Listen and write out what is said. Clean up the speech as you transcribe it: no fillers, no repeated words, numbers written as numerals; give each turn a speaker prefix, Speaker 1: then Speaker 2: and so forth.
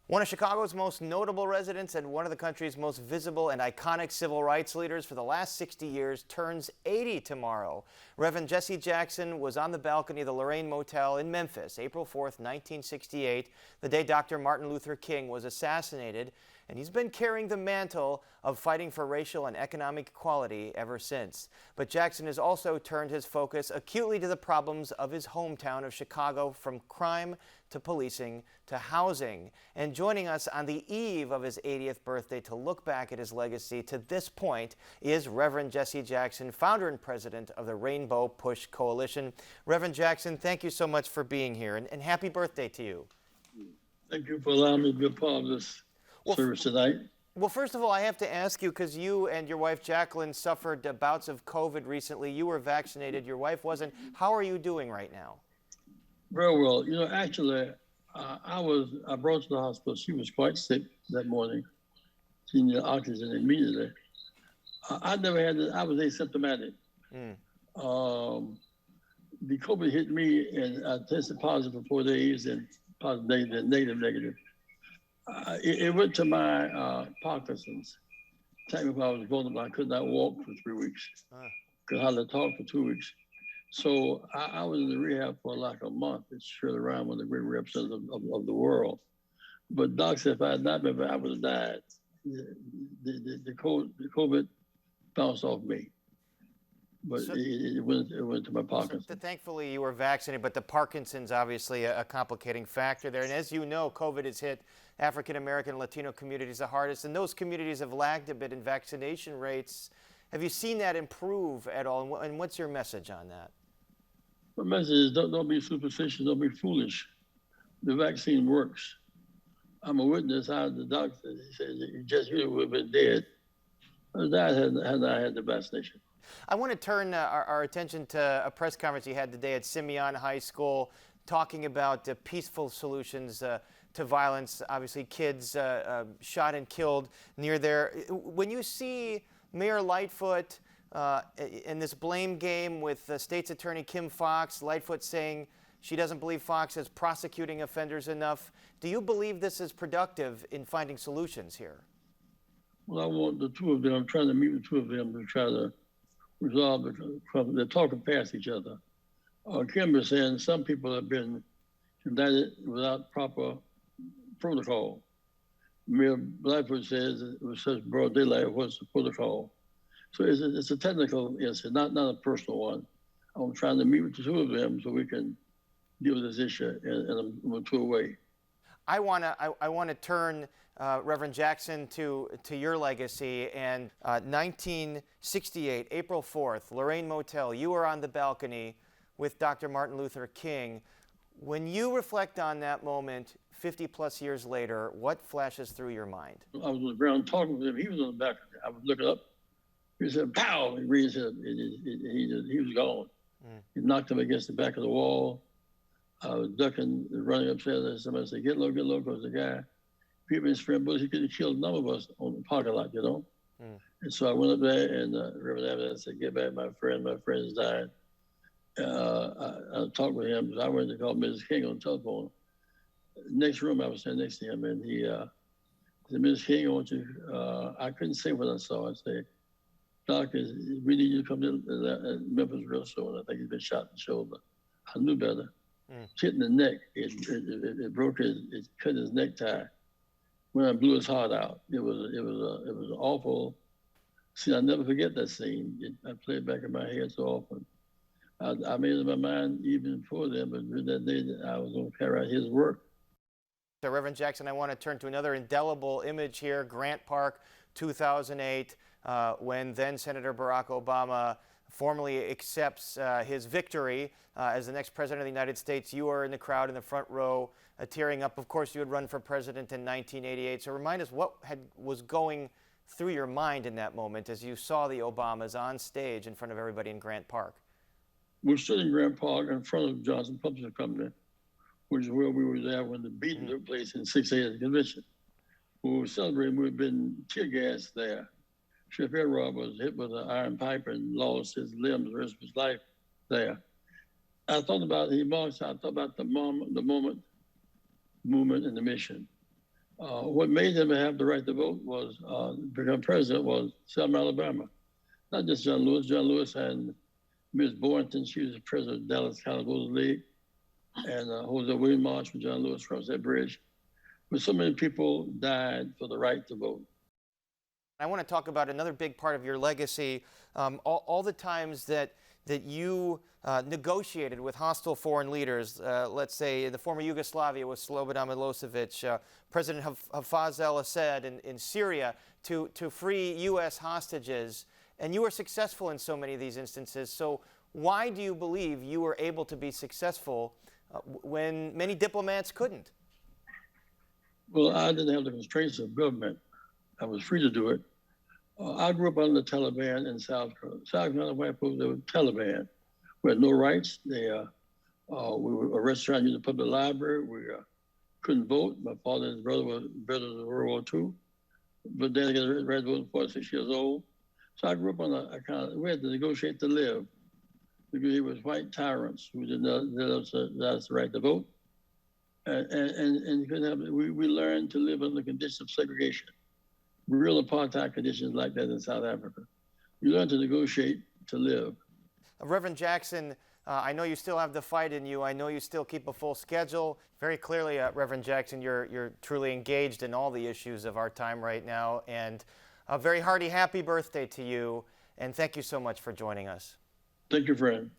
Speaker 1: One of Chicago's most notable residents and one of the country's most visible and iconic civil rights leaders for the last 60 years turns 80 tomorrow. Reverend Jesse Jackson was on the balcony of the Lorraine Motel in Memphis, April 4th, 1968, the day Dr. Martin Luther King was assassinated, and he's been carrying the mantle of fighting for racial and economic equality ever since. But Jackson has also turned his focus acutely to the problems of his hometown of Chicago, from crime to policing to housing. And joining us on the eve of his 80th birthday to look back at his legacy to this point is Reverend Jesse Jackson, founder and president of the Rainbow Push Coalition. Reverend Jackson, thank you so much for being here, and happy birthday to you.
Speaker 2: Thank you for allowing me to be a part of this service tonight.
Speaker 1: Well, first of all, I have to ask you, because you and your wife Jacqueline suffered bouts of COVID recently. You were vaccinated, your wife wasn't. How are you doing right now?
Speaker 2: Very well. You know, actually, I brought her to the hospital. She was quite sick that morning. She needed oxygen immediately. I never had it. I was asymptomatic. The COVID hit me, and I tested positive for 4 days, and positive, negative. It went to my Parkinson's. Technically, I was vulnerable. I could not walk for 3 weeks. Could hardly talk for 2 weeks. So I was in the rehab for like a month. It's Shirley Ryan, one of the great representatives of the world. But Doc said if I had not been, I would have died. The COVID bounced off me. But so, it went to my Parkinson's.
Speaker 1: So thankfully, you were vaccinated, but the Parkinson's obviously a complicating factor there. And as you know, COVID has hit African-American and Latino communities the hardest, and those communities have lagged a bit in vaccination rates. Have you seen that improve at all, and what's your message on that?
Speaker 2: My message is don't be superstitious, don't be foolish. The vaccine works. I'm a witness. The doctor said you just really would have been dead. I died had I had the vaccination.
Speaker 1: I want to turn our attention to a press conference you had today at Simeon High School, talking about peaceful solutions to violence. Obviously, kids shot and killed near there. When you see Mayor Lightfoot in this blame game with State's Attorney Kim Foxx, Lightfoot saying she doesn't believe Foxx is prosecuting offenders enough, do you believe this is productive in finding solutions here?
Speaker 2: Well, I want the two of them. I'm trying to meet with two of them to try to resolve the problem. They're talking past each other. Kim is saying some people have been indicted without proper protocol. Mayor Lightfoot says it was such broad daylight. What's the protocol? So it's a technical incident, not a personal one. I'm trying to meet with the two of them so we can deal with this issue in a mature way.
Speaker 1: I want to turn Reverend Jackson to your legacy. And 1968, April 4th, Lorraine Motel, you were on the balcony with Dr. Martin Luther King. When you reflect on that moment 50 plus years later, what flashes through your mind?
Speaker 2: I was on the ground talking with him. He was on the balcony. I was looking up. He said, pow! He raised his head. He was gone. He knocked him against the back of the wall. I was ducking, running upstairs, and somebody said, get low, because the guy, people in his friend bullets, he could have killed a number of us on the parking lot, you know? And so I went up there, and Reverend Abbott said, get back, my friend's died. I talked with him, because I went to call Mrs. King on the telephone. Next room, I was standing next to him, and he said, Mrs. King, I want you, I couldn't say what I saw. I said, Doc, we need you to come to Memphis real soon. I think he's been shot in the shoulder. I knew better. Hit in the neck. It broke it cut his necktie. When I blew his heart out, it was awful. See, I'll never forget that scene. I play it back in my head so often. I made up my mind even before then, but that day I was going to carry out his work.
Speaker 1: So, Reverend Jackson, I want to turn to another indelible image here, Grant Park, 2008, when then Senator Barack Obama formally accepts his victory as the next president of the United States. You are in the crowd in the front row, tearing up. Of course, you had run for president in 1988. So remind us what was going through your mind in that moment as you saw the Obamas on stage in front of everybody in Grant Park.
Speaker 2: We're sitting in Grant Park in front of Johnson Publishing Company, which is where we were there when the beating took place in 68 convention. We were celebrating. We'd been tear gassed there. Chef Elrod was hit with an iron pipe and lost his limbs the rest of his life there. I thought about the moment, movement, and the mission. What made them have the right to vote was become president was Selma, Alabama. Not just John Lewis. John Lewis and Miss Boynton, she was the president of Dallas County Voters League, and Jose William Marsh from John Lewis crossed that bridge. But so many people died for the right to vote.
Speaker 1: I want to talk about another big part of your legacy, all the times that you negotiated with hostile foreign leaders, let's say the former Yugoslavia with Slobodan Milosevic, President Hafez al-Assad in Syria to free U.S. hostages, and you were successful in so many of these instances. So why do you believe you were able to be successful when many diplomats couldn't?
Speaker 2: Well, I didn't have the constraints of government. I was free to do it. I grew up under the Taliban in South Carolina. South Carolina white folks, they were Taliban. We had no rights. We were arrested trying to use the public library. We couldn't vote. My father and his brother were veterans of World War II. But then I got a right to vote at 46 years old. So I grew up on a kind of, we had to negotiate to live. Because it was white tyrants who did not let us the right to vote. And couldn't have, we learned to live under conditions of segregation. Real apartheid conditions like that in South Africa. You learn to negotiate to live.
Speaker 1: Reverend Jackson, I know you still have the fight in you. I know you still keep a full schedule. Very clearly, Reverend Jackson, you're truly engaged in all the issues of our time right now. And a very hearty happy birthday to you. And thank you so much for joining us.
Speaker 2: Thank you, friend.